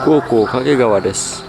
Koko Kakegawa desu.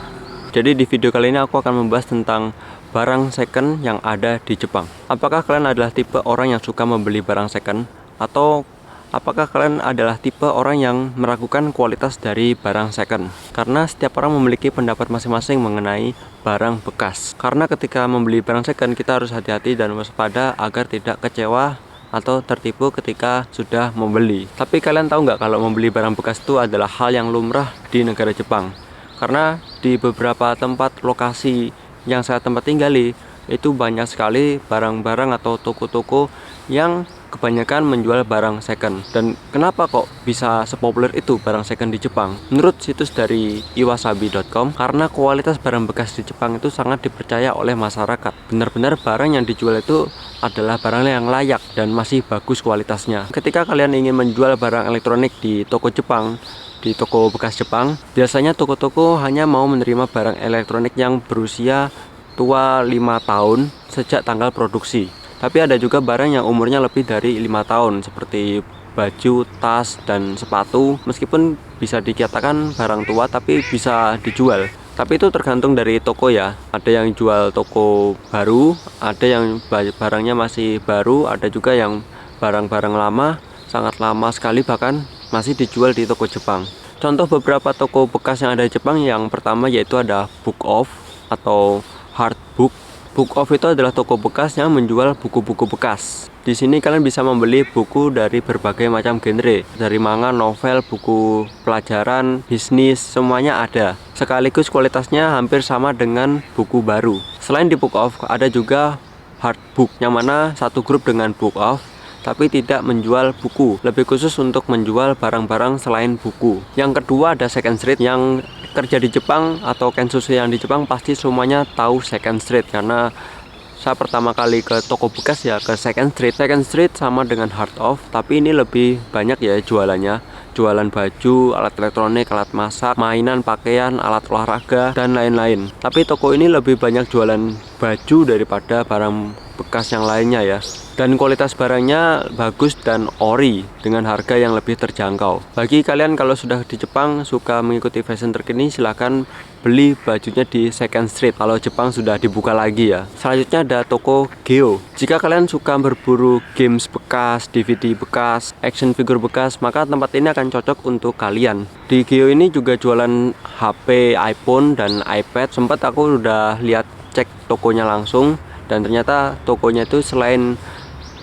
Jadi di video kali ini aku akan membahas tentang barang second yang ada di Jepang. Apakah kalian adalah tipe orang yang suka membeli barang second? Atau apakah kalian adalah tipe orang yang meragukan kualitas dari barang second? Karena setiap orang memiliki pendapat masing-masing mengenai barang bekas. Karena ketika membeli barang second kita harus hati-hati dan waspada agar tidak kecewa atau tertipu ketika sudah membeli. Tapi kalian tahu nggak kalau membeli barang bekas itu adalah hal yang lumrah di negara Jepang? Karena di beberapa tempat lokasi yang saya tempat tinggali itu banyak sekali barang-barang atau toko-toko yang kebanyakan menjual barang second. Dan kenapa kok bisa sepopuler itu barang second di Jepang? Menurut situs dari iwasabi.com, karena kualitas barang bekas di Jepang itu sangat dipercaya oleh masyarakat. Benar-benar barang yang dijual itu adalah barang yang layak dan masih bagus kualitasnya. Ketika kalian ingin menjual barang elektronik di toko Jepang, di toko bekas Jepang, biasanya toko-toko hanya mau menerima barang elektronik yang berusia tua 5 tahun sejak tanggal produksi. Tapi ada juga barang yang umurnya lebih dari 5 tahun seperti baju, tas, dan sepatu. Meskipun bisa dikatakan barang tua tapi bisa dijual. Tapi itu tergantung dari toko ya. Ada yang jual toko baru, ada yang barangnya masih baru, ada juga yang barang-barang lama, sangat lama sekali bahkan masih dijual di toko Jepang. Contoh beberapa toko bekas yang ada di Jepang, yang pertama yaitu ada Book Off atau Hard Book. Book Off itu adalah toko bekas yang menjual buku-buku bekas. Di sini kalian bisa membeli buku dari berbagai macam genre, dari manga, novel, buku pelajaran, bisnis, semuanya ada. Sekaligus kualitasnya hampir sama dengan buku baru. Selain di Book Off, ada juga Hard Book, yang mana satu grup dengan Book Off, tapi tidak menjual buku, lebih khusus untuk menjual barang-barang selain buku. Yang kedua ada Second Street. Yang kerja di Jepang atau kensushi yang di Jepang pasti semuanya tahu Second Street, karena saya pertama kali ke toko bekas ya ke Second Street. Second Street sama dengan Hard Off, tapi ini lebih banyak ya jualannya. Jualan baju, alat elektronik, alat masak, mainan, pakaian, alat olahraga, dan lain-lain. Tapi toko ini lebih banyak jualan baju daripada barang bekas yang lainnya ya. Dan kualitas barangnya bagus dan ori dengan harga yang lebih terjangkau. Bagi kalian kalau sudah di Jepang suka mengikuti fashion terkini, silahkan beli bajunya di Second Street kalau Jepang sudah dibuka lagi ya. Selanjutnya ada toko Geo. Jika kalian suka berburu games bekas, DVD bekas, action figure bekas, maka tempat ini akan cocok untuk kalian. Di Geo ini juga jualan HP, iPhone, dan iPad. Sempat aku udah lihat cek tokonya langsung, dan ternyata tokonya itu selain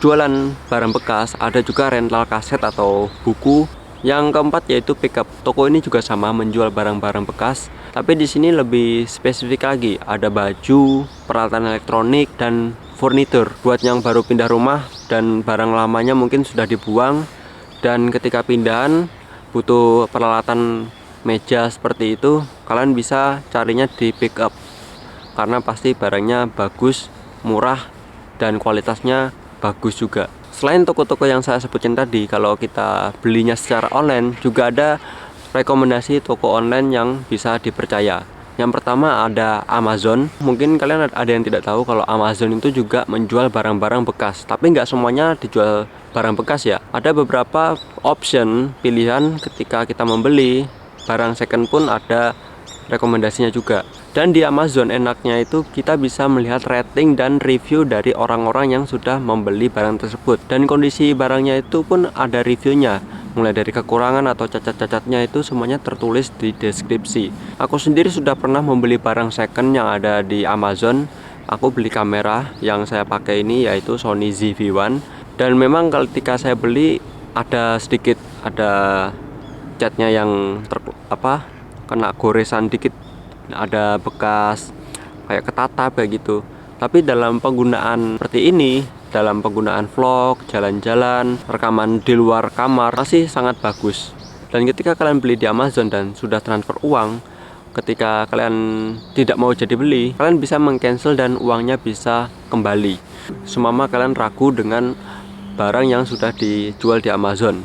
jualan barang bekas, ada juga rental kaset atau buku. Yang keempat yaitu pickup. Toko ini juga sama menjual barang-barang bekas, tapi di sini lebih spesifik lagi. Ada baju, peralatan elektronik, dan furnitur. Buat yang baru pindah rumah dan barang lamanya mungkin sudah dibuang, dan ketika pindahan butuh peralatan meja seperti itu, kalian bisa carinya di pickup, karena pasti barangnya bagus, murah, dan kualitasnya bagus juga. Selain toko-toko yang saya sebutin tadi, kalau kita belinya secara online juga ada rekomendasi toko online yang bisa dipercaya. Yang pertama ada Amazon. Mungkin kalian ada yang tidak tahu kalau Amazon itu juga menjual barang-barang bekas, tapi nggak semuanya dijual barang bekas ya. Ada beberapa option pilihan ketika kita membeli barang second pun ada rekomendasinya juga. Dan di Amazon enaknya itu kita bisa melihat rating dan review dari orang-orang yang sudah membeli barang tersebut, dan kondisi barangnya itu pun ada reviewnya, mulai dari kekurangan atau cacat-cacatnya itu semuanya tertulis di deskripsi. Aku sendiri sudah pernah membeli barang second yang ada di Amazon. Aku beli kamera yang saya pakai ini yaitu Sony ZV-1, dan memang ketika saya beli ada sedikit catnya yang kena goresan dikit, ada bekas kayak ketatap kayak gitu. Tapi dalam penggunaan seperti ini, dalam penggunaan vlog, jalan-jalan, rekaman di luar kamar, masih sangat bagus. Dan ketika kalian beli di Amazon dan sudah transfer uang, ketika kalian tidak mau jadi beli, kalian bisa meng-cancel dan uangnya bisa kembali. Seumpama kalian ragu dengan barang yang sudah dijual di Amazon.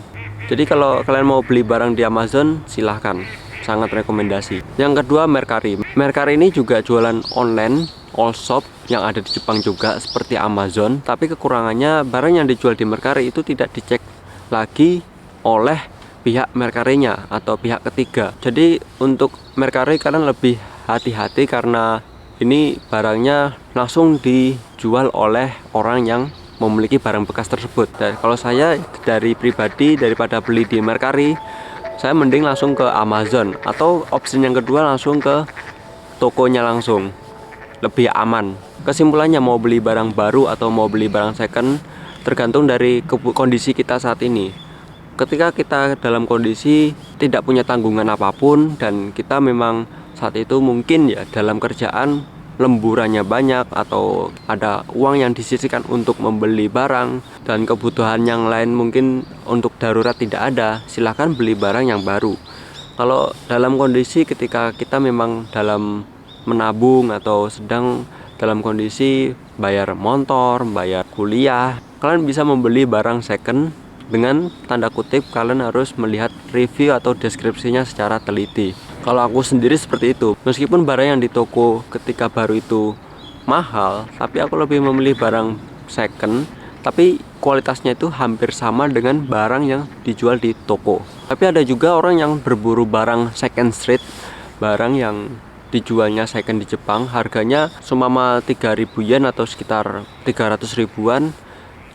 Jadi kalau kalian mau beli barang di Amazon, silahkan, sangat rekomendasi. Yang kedua Mercari. Mercari ini juga jualan online, all shop yang ada di Jepang juga seperti Amazon. Tapi kekurangannya barang yang dijual di Mercari itu tidak dicek lagi oleh pihak Mercari-nya atau pihak ketiga. Jadi untuk Mercari kalian lebih hati-hati karena ini barangnya langsung dijual oleh orang yang memiliki barang bekas tersebut. Dan kalau saya dari pribadi, daripada beli di Mercari, saya mending langsung ke Amazon, atau opsi yang kedua langsung ke tokonya langsung, lebih aman. Kesimpulannya, mau beli barang baru atau mau beli barang second tergantung dari kondisi kita saat ini. Ketika kita dalam kondisi tidak punya tanggungan apapun dan kita memang saat itu mungkin ya dalam kerjaan lemburannya banyak atau ada uang yang disisihkan untuk membeli barang dan kebutuhan yang lain mungkin untuk darurat tidak ada, silahkan beli barang yang baru. Kalau dalam kondisi ketika kita memang dalam menabung atau sedang dalam kondisi bayar motor, bayar kuliah, kalian bisa membeli barang second dengan tanda kutip kalian harus melihat review atau deskripsinya secara teliti. Kalau aku sendiri seperti itu, meskipun barang yang di toko ketika baru itu mahal, tapi aku lebih memilih barang second, tapi kualitasnya itu hampir sama dengan barang yang dijual di toko. Tapi ada juga orang yang berburu barang second street, barang yang dijualnya second di Jepang, harganya seumpama 3.000 yen atau sekitar 300 ribuan.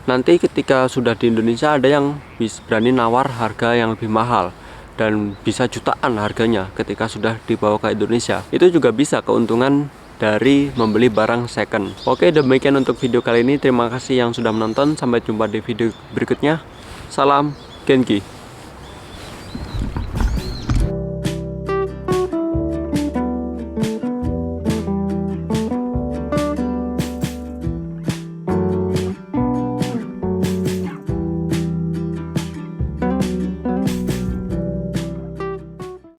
Nanti ketika sudah di Indonesia ada yang berani nawar harga yang lebih mahal dan bisa jutaan harganya ketika sudah dibawa ke Indonesia. Itu juga bisa keuntungan dari membeli barang second. Oke, demikian untuk video kali ini. Terima kasih yang sudah menonton. Sampai jumpa di video berikutnya. Salam Genki.